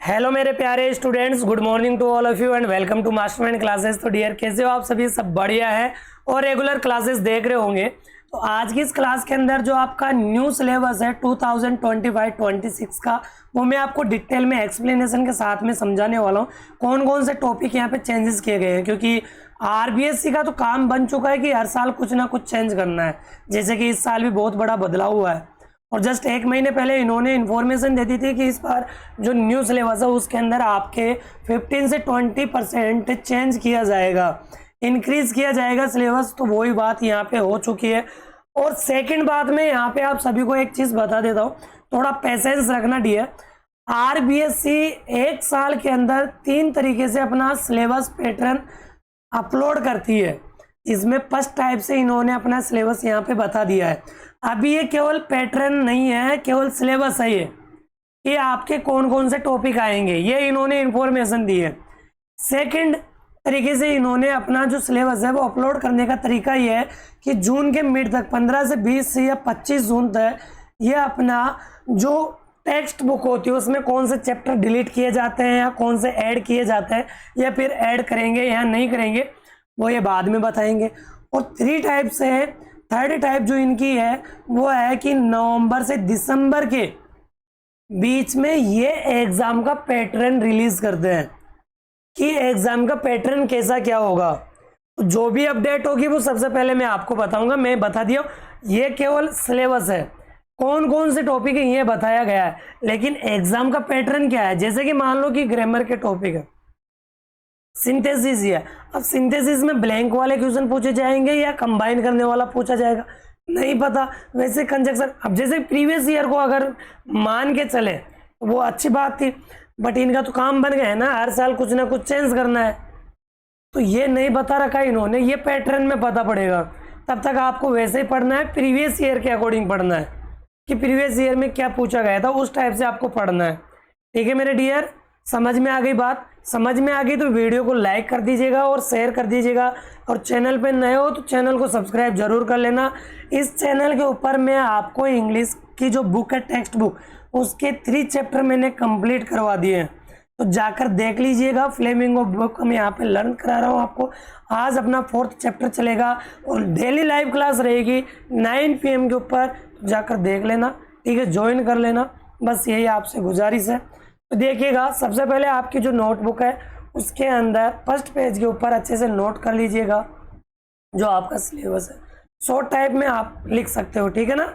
Hello मेरे प्यारे students, good morning to all of you and welcome to Mastermind classes. तो dear, कैसे हो आप सभी? सब बढ़िया है और रेगुलर क्लासेस देख रहे होंगे। तो आज की इस क्लास के अंदर जो आपका न्यू सिलेबस है 2025-26 का, वो मैं आपको डिटेल में एक्सप्लेनेशन के साथ में समझाने वाला हूँ कौन कौन से टॉपिक यहाँ पे चेंजेस किए गए हैं। क्योंकि आरबीएससी का तो काम बन चुका है कि हर साल कुछ ना कुछ चेंज करना है। जैसे कि इस साल भी बहुत बड़ा बदलाव हुआ है और जस्ट एक महीने पहले इन्होंने इन्फॉर्मेशन दे दी थी कि इस बार जो न्यू सिलेबस है उसके अंदर आपके 15 से 20% चेंज किया जाएगा, इंक्रीज किया जाएगा सिलेबस। तो वही बात यहाँ पे हो चुकी है। और सेकंड बात में यहाँ पे आप सभी को एक चीज़ बता देता हूँ, थोड़ा पेशेंस रखना डियर। आरबीएससी एक साल के अंदर 3 तरीके से अपना सिलेबस पैटर्न अपलोड करती है, जिसमें फर्स्ट टाइप से इन्होंने अपना सिलेबस यहाँ पे बता दिया है। अभी ये केवल पैटर्न नहीं है, केवल सिलेबस है ये आपके कौन कौन से टॉपिक आएंगे ये इन्होंने इन्फॉर्मेशन दी है। सेकंड तरीके से इन्होंने अपना जो सिलेबस है वो अपलोड करने का तरीका ये है कि जून के मिड तक 15 से 20 या 25 जून तक ये अपना जो टेक्स्ट बुक होती है उसमें कौन से चैप्टर डिलीट किए जाते हैं या कौन से ऐड किए जाते हैं या फिर ऐड करेंगे या नहीं करेंगे वो ये बाद में बताएंगे। और 3 टाइप से है। थर्ड टाइप जो इनकी है वो है कि नवंबर से दिसंबर के बीच में ये एग्जाम का पैटर्न रिलीज करते हैं कि एग्जाम का पैटर्न कैसा क्या होगा। तो जो भी अपडेट होगी वो सबसे पहले मैं आपको बताऊंगा। मैं बता दिया ये केवल सिलेबस है, कौन कौन से टॉपिक है ये बताया गया है, लेकिन एग्जाम का पैटर्न क्या है। जैसे कि मान लो कि ग्रामर के टॉपिक है, सिंथेसिस है। अब सिंथेसिस में ब्लैंक वाले क्वेश्चन पूछे जाएंगे या कंबाइन करने वाला पूछा जाएगा, नहीं पता। वैसे कंजक्शन, अब जैसे प्रीवियस ईयर को अगर मान के चले वो अच्छी बात थी, बट इनका तो काम बन गया है ना, हर साल कुछ ना कुछ चेंज करना है। तो ये नहीं बता रखा इन्होंने, ये पैटर्न में पता पड़ेगा। तब तक आपको वैसे ही पढ़ना है, प्रीवियस ईयर के अकॉर्डिंग पढ़ना है कि प्रीवियस ईयर में क्या पूछा गया था, उस टाइप से आपको पढ़ना है। ठीक है मेरे डियर, समझ में आ गई बात? समझ में आ गई तो वीडियो को लाइक कर दीजिएगा और शेयर कर दीजिएगा, और चैनल पे नए हो तो चैनल को सब्सक्राइब जरूर कर लेना। इस चैनल के ऊपर मैं आपको इंग्लिश की जो बुक है टेक्स्ट बुक, उसके 3 चैप्टर मैंने कंप्लीट करवा दिए हैं, तो जाकर देख लीजिएगा। फ्लेमिंगो बुक मैं यहाँ पे लर्न करा रहा हूँ आपको। आज अपना 4th चैप्टर चलेगा और डेली लाइव क्लास रहेगी 9 PM के ऊपर, जाकर देख लेना। ठीक है, ज्वाइन कर लेना, बस यही आपसे गुजारिश है। तो देखिएगा, सबसे पहले आपकी जो नोटबुक है उसके अंदर फर्स्ट पेज के ऊपर अच्छे से नोट कर लीजिएगा जो आपका सिलेबस है। शॉर्ट टाइप में आप लिख सकते हो, ठीक है ना?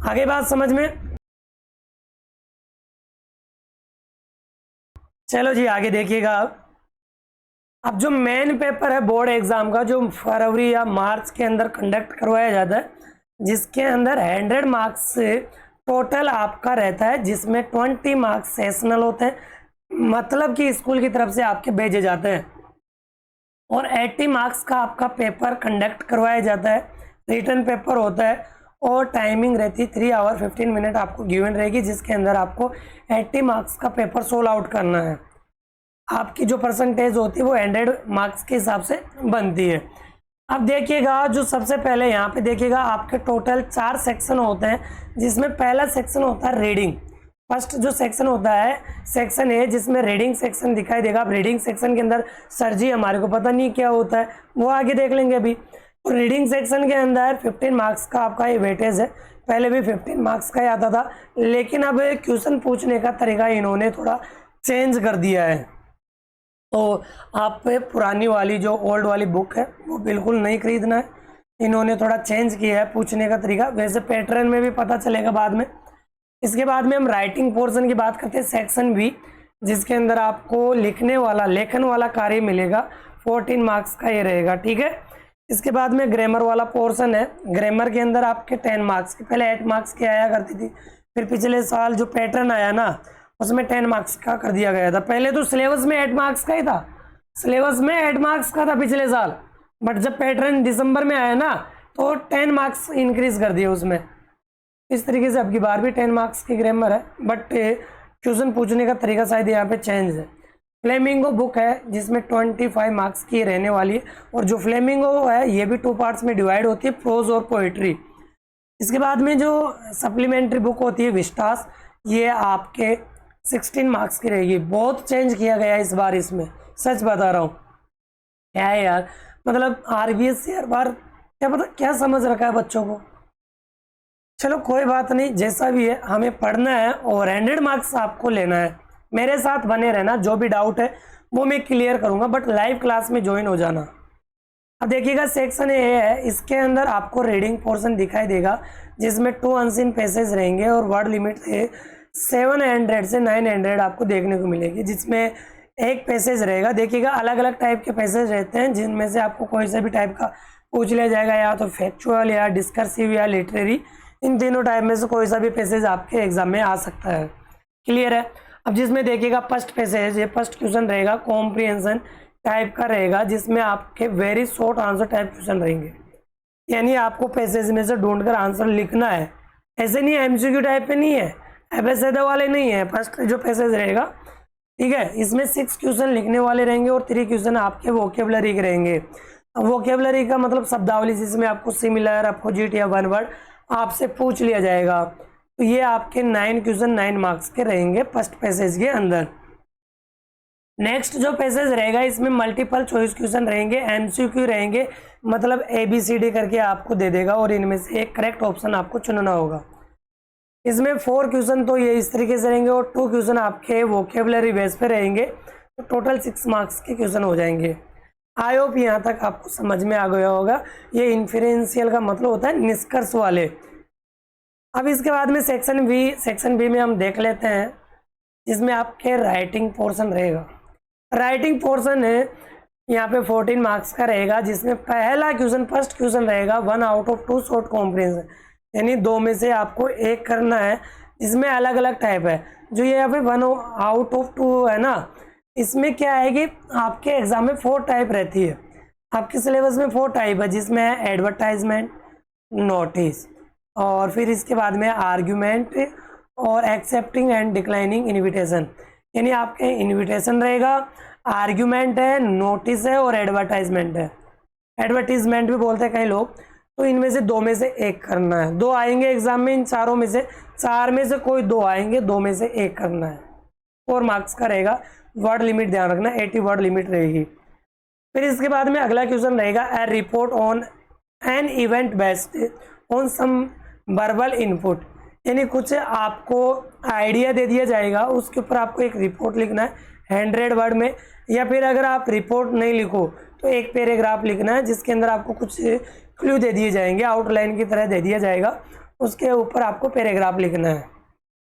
आगे बात समझ में? चलो जी आगे देखिएगा। अब जो मेन पेपर है बोर्ड एग्जाम का, जो फरवरी या मार्च के अंदर कंडक्ट करवाया जाता है, जिसके अंदर 100 मार्क्स से टोटल आपका रहता है, जिसमें 20 मार्क्स सेशनल होते हैं, मतलब कि स्कूल की तरफ से आपके भेजे जाते हैं, और 80 मार्क्स का आपका पेपर कंडक्ट करवाया जाता है, रिटन पेपर होता है, और टाइमिंग रहती है 3 आवर 15 मिनट आपको गिवन रहेगी, जिसके अंदर आपको 80 मार्क्स का पेपर सोल्व आउट करना है। आपकी जो परसेंटेज होती है वो 100 मार्क्स के हिसाब से बनती है। अब देखिएगा, जो सबसे पहले यहाँ पे देखिएगा आपके टोटल 4 सेक्शन होते हैं, जिसमें पहला सेक्शन होता है रीडिंग। फर्स्ट जो सेक्शन होता है सेक्शन ए, जिसमें रीडिंग सेक्शन दिखाई देगा। अब रीडिंग सेक्शन के अंदर सर जी हमारे को पता नहीं क्या होता है, वो आगे देख लेंगे अभी। तो रीडिंग सेक्शन के अंदर 15 मार्क्स का आपका ये वेटेज है। पहले भी 15 मार्क्स का ही आता था, लेकिन अब क्वेश्चन पूछने का तरीका इन्होंने थोड़ा चेंज कर दिया है। तो आप पुरानी वाली जो ओल्ड वाली बुक है वो बिल्कुल नहीं खरीदना है, इन्होंने थोड़ा चेंज किया है पूछने का तरीका। वैसे पैटर्न में भी पता चलेगा बाद में। इसके बाद में हम राइटिंग पोर्शन की बात करते हैं, सेक्शन बी, जिसके अंदर आपको लेखन वाला कार्य मिलेगा। 14 मार्क्स का ये रहेगा, ठीक है। इसके बाद में ग्रामर वाला पोर्शन है। ग्रामर के अंदर आपके 10 मार्क्स की, पहले 8 मार्क्स की आया करती थी, फिर पिछले साल जो पैटर्न आया ना उसमें 10 मार्क्स का कर दिया गया था। पहले तो सिलेबस में 8 मार्क्स का ही था, सिलेबस में 8 मार्क्स का था पिछले साल, बट जब पैटर्न दिसंबर में आया ना तो 10 मार्क्स इंक्रीज कर दिए उसमें। इस तरीके से अब की बार भी 10 मार्क्स की ग्रामर है, बट क्वेश्चन पूछने का तरीका शायद यहाँ पे चेंज है। फ्लेमिंगो बुक है जिसमें 25 मार्क्स की रहने वाली है, और जो फ्लेमिंगो है ये भी 2 पार्ट्स में डिवाइड होती है, प्रोज और पोइट्री। इसके बाद में जो सप्लीमेंट्री बुक होती है विस्टास, ये आपके 16 मार्क्स की रहेगी। बहुत चेंज किया गया है इस बार इसमें, सच बता रहा हूँ। क्या है यार, मतलब आरबीएससी हर बार क्या पता क्या समझ रखा है बच्चों को। चलो कोई बात नहीं, जैसा भी है हमें पढ़ना है और 100 मार्क्स आपको लेना है। मेरे साथ बने रहना, जो भी डाउट है वो मैं क्लियर करूंगा, बट लाइव क्लास में ज्वाइन हो जाना। अब देखिएगा सेक्शन ए है, इसके अंदर आपको रीडिंग पोर्शन दिखाई देगा जिसमें 2 अनसीन पैसेज रहेंगे और वर्ड लिमिट है 700 से 900 आपको देखने को मिलेगी, जिसमें एक पैसेज रहेगा। देखिएगा अलग अलग टाइप के पैसेज रहते हैं जिनमें से आपको कोई सा भी टाइप का पूछ लिया जाएगा, या तो फैक्चुअल या डिस्कर्सिव या लिटरेरी। इन तीनों टाइप में से कोई सा भी पैसेज आपके एग्जाम में आ सकता है। क्लियर है। अब जिसमें देखिएगा फर्स्ट पैसेज, ये फर्स्ट क्वेश्चन रहेगा कॉम्प्रिहेंशन टाइप का रहेगा, जिसमें आपके very short answer type question रहेंगे, यानी आपको पैसेज में से ढूंढकर आंसर लिखना है। ऐसे नहीं है, एमसीक्यू टाइप पे नहीं है, एफएसएद वाले नहीं है। फर्स्ट जो पैसेज रहेगा, ठीक है, इसमें 6 क्वेश्चन लिखने वाले रहेंगे और 3 क्वेश्चन आपके वोकेबलरी के रहेंगे। अब वोकेबलरी का मतलब शब्दावली, जिसमें आपको सिमिलर, अपोजिट या वन वर्ड आपसे पूछ लिया जाएगा। तो ये आपके 9 क्वेश्चन 9 मार्क्स के रहेंगे फर्स्ट पैसेज के अंदर। नेक्स्ट जो पैसेज रहेगा, इसमें मल्टीपल चॉइस क्वेश्चन रहेंगे, एमसीक्यू रहेंगे, मतलब ABCD करके आपको दे देगा और इनमें से एक करेक्ट ऑप्शन आपको चुनना होगा। इसमें 4 क्वेश्चन तो ये इस तरीके से रहेंगे और 2 क्वेश्चन आपके वोकेबलरी बेस पे रहेंगे, तो टोटल 6 मार्क्स के क्वेश्चन हो जाएंगे। आई होप यहाँ तक आपको समझ में आ गया होगा। ये इन्फरेंशियल का मतलब होता है निष्कर्ष वाले। अब इसके बाद में सेक्शन बी में हम देख लेते हैं, जिसमें आपके राइटिंग पोर्शन रहेगा। राइटिंग पोर्शन है यहाँ पे 14 मार्क्स का रहेगा, जिसमें पहला क्वेश्चन, फर्स्ट क्वेश्चन रहेगा 1 आउट ऑफ 2 शॉर्ट कॉम्प्रिहेंशन, यानी 2 में से आपको एक करना है। इसमें अलग अलग टाइप है। जो ये यहाँ पे 1 आउट ऑफ 2 है ना, इसमें क्या है कि आपके एग्जाम में 4 टाइप रहती है। आपके सिलेबस में 4 टाइप है, जिसमें है एडवर्टाइजमेंट, नोटिस, और फिर इसके बाद में आर्ग्यूमेंट और एक्सेप्टिंग एंड डिक्लाइनिंग इन्विटेशन। यानी आपके इन्विटेशन रहेगा, आर्ग्यूमेंट है, नोटिस है और एडवर्टाइजमेंट है। एडवर्टीजमेंट भी बोलते हैं कई लोग। तो इनमें से 2 में से एक करना है। 2 आएंगे एग्जाम में, इन चारों में से 4 में से कोई 2 आएंगे, 2 में से एक करना है। 4 मार्क्स का रहेगा। वर्ड लिमिट ध्यान रखना, 80 वर्ड लिमिट रहेगी। फिर इसके बाद में अगला क्वेश्चन रहेगा a report on an event based on some verbal input, यानी कुछ आपको आइडिया दे दिया जाएगा, उसके ऊपर आपको एक रिपोर्ट लिखना है 100 वर्ड में, या फिर अगर आप रिपोर्ट नहीं लिखो तो एक पैराग्राफ लिखना है, जिसके अंदर आपको कुछ क्लू दे दिए जाएंगे, आउटलाइन की तरह दे दिया जाएगा, उसके ऊपर आपको पैराग्राफ लिखना है।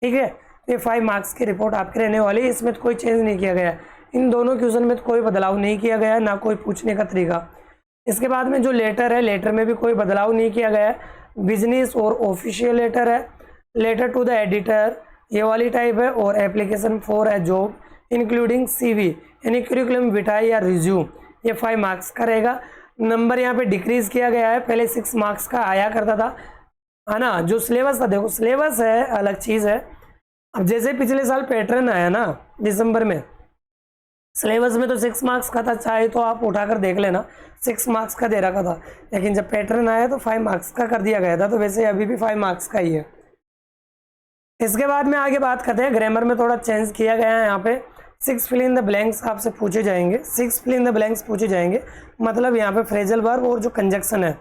ठीक है, तो ये 5 मार्क्स की रिपोर्ट आपकी रहने वाली है। इसमें तो कोई चेंज नहीं किया गया, इन दोनों क्वेश्चन में तो कोई बदलाव नहीं किया गया, ना कोई पूछने का तरीका। इसके बाद में जो लेटर है, लेटर में भी कोई बदलाव नहीं किया गया है। बिजनेस और ऑफिशियल लेटर है, लेटर टू द एडिटर ये वाली टाइप है, और एप्लीकेशन 4 है जॉब इंक्लूडिंग CV यानी करिकुलम विटाई या रिज्यूम, ये 5 मार्क्स का रहेगा। नंबर यहाँ पे डिक्रीज किया गया है, पहले 6 मार्क्स का आया करता था, है ना। जो सिलेबस था, देखो सिलेबस है अलग चीज़ है। अब जैसे पिछले साल पैटर्न आया ना दिसंबर में, सिलेबस में तो 6 मार्क्स का था, चाहे तो आप उठाकर देख लेना, 6 मार्क्स का दे रखा था, लेकिन जब पैटर्न आया तो 5 मार्क्स का कर दिया गया था। तो वैसे अभी भी 5 मार्क्स का ही है। इसके बाद में आगे बात करते हैं, ग्रामर में थोड़ा चेंज किया गया है। यहाँ पे 6 फिल इन द ब्लैंक्स आपसे पूछे जाएंगे, 6 फिल इन द ब्लैंक्स पूछे जाएंगे, मतलब यहाँ पे फ्रेजल वर्ब और जो कंजक्शन है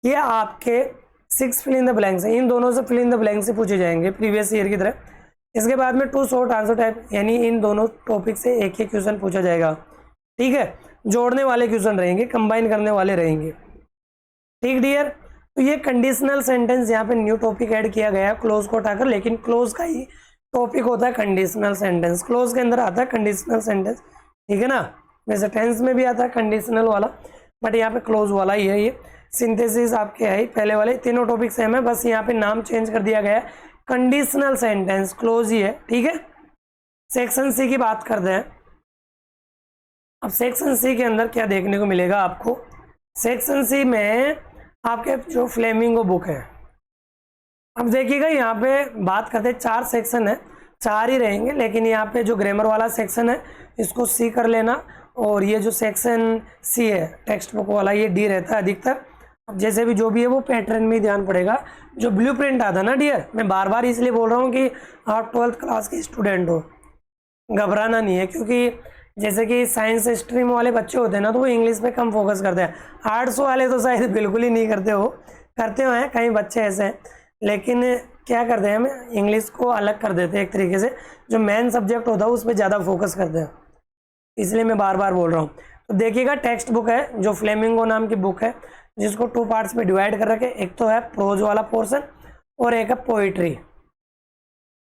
ये आपके 6 फिल इन द ब्लैंक्स है, इन दोनों से फिल इन द ब्लैंक से पूछे जाएंगे प्रीवियस ईयर की तरह। इसके बाद में 2 शॉर्ट आंसर टाइप, यानी इन दोनों टॉपिक से एक ही क्वेश्चन पूछा जाएगा। ठीक है, जोड़ने वाले क्वेश्चन रहेंगे, कंबाइन करने वाले रहेंगे। ठीक डियर, तो ये कंडीशनल सेंटेंस यहाँ पे न्यू टॉपिक ऐड किया गया है क्लोज को हटाकर, लेकिन क्लोज का ही टॉपिक होता है कंडीशनल सेंटेंस, क्लोज के अंदर आता है कंडीशनल सेंटेंस। ठीक है ना, वैसे टेंस में भी आता है कंडीशनल वाला, बट यहाँ पे क्लोज वाला ही है। ये सिंथेसिस आपके है, पहले वाले तीनों टॉपिक सेम है, बस यहाँ पे नाम चेंज कर दिया गया है, कंडीशनल सेंटेंस क्लोज ही है। ठीक है, सेक्शन सी की बात करते हैं। अब सेक्शन सी के अंदर क्या देखने को मिलेगा आपको, सेक्शन सी में आपके जो फ्लेमिंगो बुक है। अब देखिएगा यहाँ पे बात करते हैं, 4 सेक्शन है, 4 ही रहेंगे, लेकिन यहाँ पे जो ग्रामर वाला सेक्शन है इसको सी कर लेना, और ये जो सेक्शन सी है टेक्स्ट बुक वाला ये डी रहता है अधिकतर, जैसे भी जो भी है वो पैटर्न में ही ध्यान पड़ेगा। जो ब्लूप्रिंट आता ना डियर, मैं बार बार इसलिए बोल रहा हूँ कि आप 12th क्लास के स्टूडेंट हो, घबराना नहीं है। क्योंकि जैसे कि साइंस स्ट्रीम वाले बच्चे होते हैं ना, तो वो इंग्लिश पे कम फोकस करते हैं। आर्ट्स वाले तो शायद बिल्कुल ही नहीं करते हो, करते हो हैं कई बच्चे ऐसे हैं, लेकिन क्या करते हैं, हम इंग्लिश को अलग कर देते हैं एक तरीके से। जो मेन सब्जेक्ट होता है उस पर ज़्यादा फोकस करते हैं, इसलिए मैं बार बार बोल रहा हूँ। तो देखिएगा टेक्स्ट बुक है जो फ्लेमिंगो नाम की बुक है, जिसको 2 पार्ट्स में डिवाइड कर रखे। एक तो है प्रोज वाला पोर्शन और एक है पोइट्री।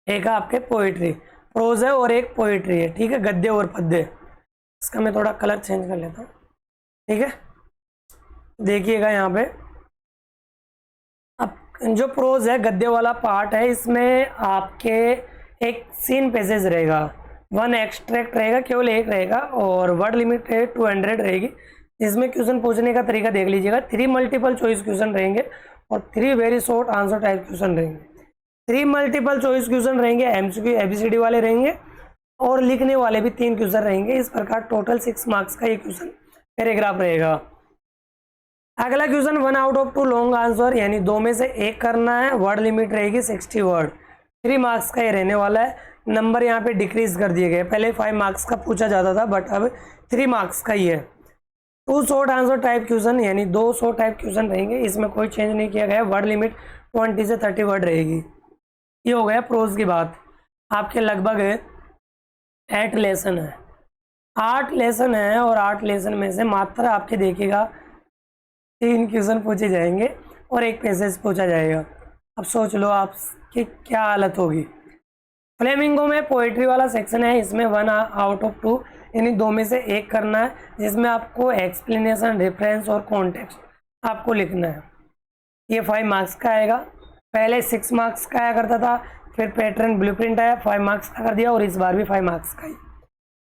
एक है आपके पोइट्री, प्रोज है और एक पोइट्री है, ठीक है, गद्य और पद्य। इसका मैं थोड़ा कलर चेंज कर लेता हूँ, ठीक है। देखिएगा यहाँ पे अब जो प्रोज है, गद्य वाला पार्ट है, इसमें आपके एक सीन पेजेस रहेगा, 1 एक्सट्रैक्ट रहेगा, केवल 1 रहेगा, और वर्ड लिमिट 200 रहेगी। जिसमें क्वेश्चन पूछने का तरीका देख लीजिएगा, 3 मल्टीपल चॉइस क्वेश्चन रहेंगे और 3 very short answer type question रहेंगे। 3 मल्टीपल चॉइस क्वेश्चन रहेंगे, एमसीक्यू ABCD वाले रहेंगे, और लिखने वाले भी 3 क्वेश्चन रहेंगे। इस प्रकार टोटल 6 मार्क्स का ये क्वेश्चन पैराग्राफ रहेगा। अगला question 1 out of 2 long answer, यानी 2 में से 1 करना है। वर्ड लिमिट रहेगी 60 वर्ड, 3 मार्क्स का ये रहने वाला है। नंबर यहाँ पे डिक्रीज कर दिए गए, पहले 5 मार्क्स का पूछा जाता था, बट अब 3 मार्क्स का ही है। 2 शॉर्ट आंसर टाइप क्वेश्चन, यानी 2 शॉर्ट टाइप क्वेश्चन रहेंगे, इसमें कोई चेंज नहीं किया गया। वर्ड लिमिट 20 से 30 वर्ड रहेगी। ये हो गया प्रोज की बात। आपके लगभग 8 लेसन है, 8 लेसन है, और 8 लेसन में से मात्र आपके देखिएगा 3 क्वेश्चन पूछे जाएंगे और 1 पैसेज पूछा जाएगा। अब सोच लो आप कि क्या हालत होगी। फ्लेमिंगो में पोइट्री वाला सेक्शन है, इसमें 1 आउट ऑफ 2 यानी 2 में से 1 करना है, जिसमें आपको एक्सप्लेनेशन, रेफरेंस और कॉन्टेक्स्ट आपको लिखना है। ये 5 मार्क्स का आएगा। पहले 6 मार्क्स का आया करता था, फिर पैटर्न ब्लूप्रिंट आया, 5 मार्क्स का कर दिया, और इस बार भी 5 मार्क्स का ही।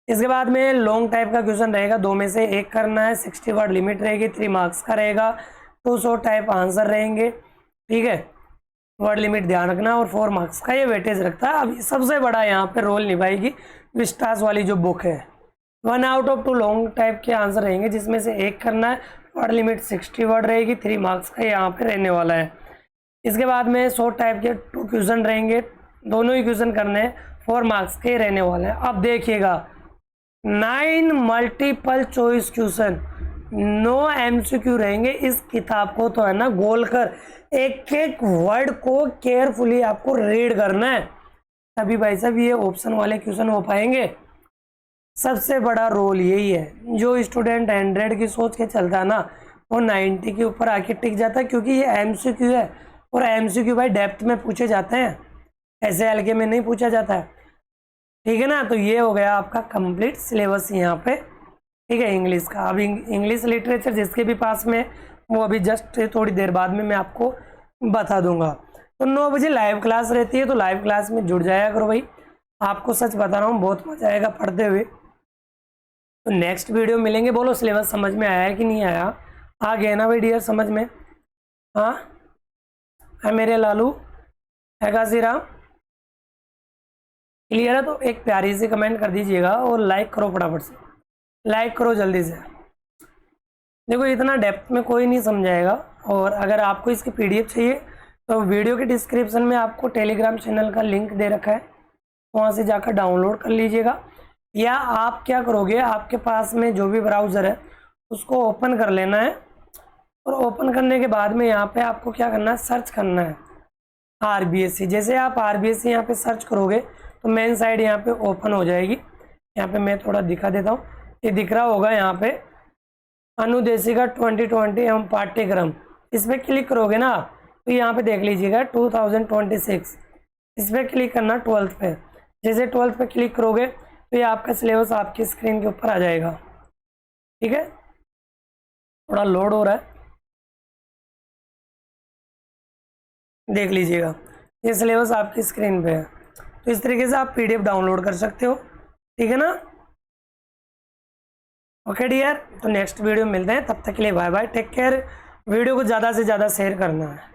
इसके बाद में लॉन्ग टाइप का क्वेश्चन रहेगा, 2 में से 1 करना है, 60 वर्ड लिमिट रहेगी, 3 मार्क्स का रहेगा, 2 शॉर्ट टाइप आंसर रहेंगे, ठीक है। वर्ड लिमिट ध्यान रखना, और 4 मार्क्स का ये वेटेज रखता है। अब सबसे बड़ा यहाँ पे रोल निभाएगी विस्टास वाली जो बुक है। 1 आउट ऑफ 2 लॉन्ग टाइप के आंसर रहेंगे, जिसमें से 1 करना है। वर्ड लिमिट 60 वर्ड रहेगी, 3 मार्क्स का यहाँ पे रहने वाला है। इसके बाद में शॉर्ट टाइप के 2 क्वेश्चन रहेंगे, दोनों ही क्वेश्चन करने हैं, 4 मार्क्स के रहने वाले हैं। अब देखिएगा 9 मल्टीपल चॉइस क्वेश्चन, 9 MCQ रहेंगे। इस किताब को तो है ना गोल कर एक एक वर्ड को केयरफुली आपको रीड करना है, तभी भाई साहब ये ऑप्शन वाले क्वेश्चन हो पाएंगे। सबसे बड़ा रोल यही है। जो स्टूडेंट 100 की सोच के चलता है ना, वो 90 के ऊपर आके टिक जाता है, क्योंकि ये MCQ है, और MCQ भाई डेप्थ में पूछे जाते हैं, ऐसे हल्के में नहीं पूछा जाता है, ठीक है ना। तो ये हो गया आपका कंप्लीट सिलेबस यहाँ पे, ठीक है, इंग्लिश का। अब इंग्लिश लिटरेचर जिसके भी पास में, वो अभी जस्ट थोड़ी देर बाद में मैं आपको बता दूंगा। तो 9 बजे लाइव क्लास रहती है, तो लाइव क्लास में जुड़ जाया करो भाई। आपको सच बता रहा हूँ, बहुत मजा आएगा पढ़ते हुए। तो नेक्स्ट वीडियो मिलेंगे। बोलो सिलेबस समझ में आया है कि नहीं आया? आ गया ना भाई डियर समझ में? हाँ है मेरे लालू, है काशीराम, क्लियर है? तो एक प्यारी सी कमेंट कर दीजिएगा और लाइक करो, फटाफट से लाइक करो जल्दी से। देखो इतना डेप्थ में कोई नहीं समझाएगा, और अगर आपको इसकी PDF चाहिए तो वीडियो के डिस्क्रिप्शन में आपको टेलीग्राम चैनल का लिंक दे रखा है, वहाँ से जाकर डाउनलोड कर लीजिएगा। या आप क्या करोगे, आपके पास में जो भी ब्राउज़र है उसको ओपन कर लेना है, और ओपन करने के बाद में यहाँ पे आपको क्या करना है, सर्च करना है RBSC। जैसे आप RBSC यहाँ पे सर्च करोगे तो मेन साइड यहाँ पे ओपन हो जाएगी। यहाँ पे मैं थोड़ा दिखा देता हूँ, ये दिख रहा होगा यहाँ पे अनुदेशिका 2020 एवं पाठ्यक्रम। इस पर क्लिक करोगे ना तो यहाँ पे देख लीजिएगा 2026, इस पर क्लिक करना 12th पे। जैसे 12th पे क्लिक करोगे तो ये आपका सिलेबस आपकी स्क्रीन के ऊपर आ जाएगा, ठीक है। थोड़ा लोड हो रहा है, देख लीजिएगा, ये सिलेबस आपकी स्क्रीन पे है। तो इस तरीके से आप PDF डाउनलोड कर सकते हो, ठीक है ना। ओके डियर, तो नेक्स्ट वीडियो मिलते हैं, तब तक के लिए bye bye, take care. Video को ज़्यादा से ज़्यादा शेयर करना है।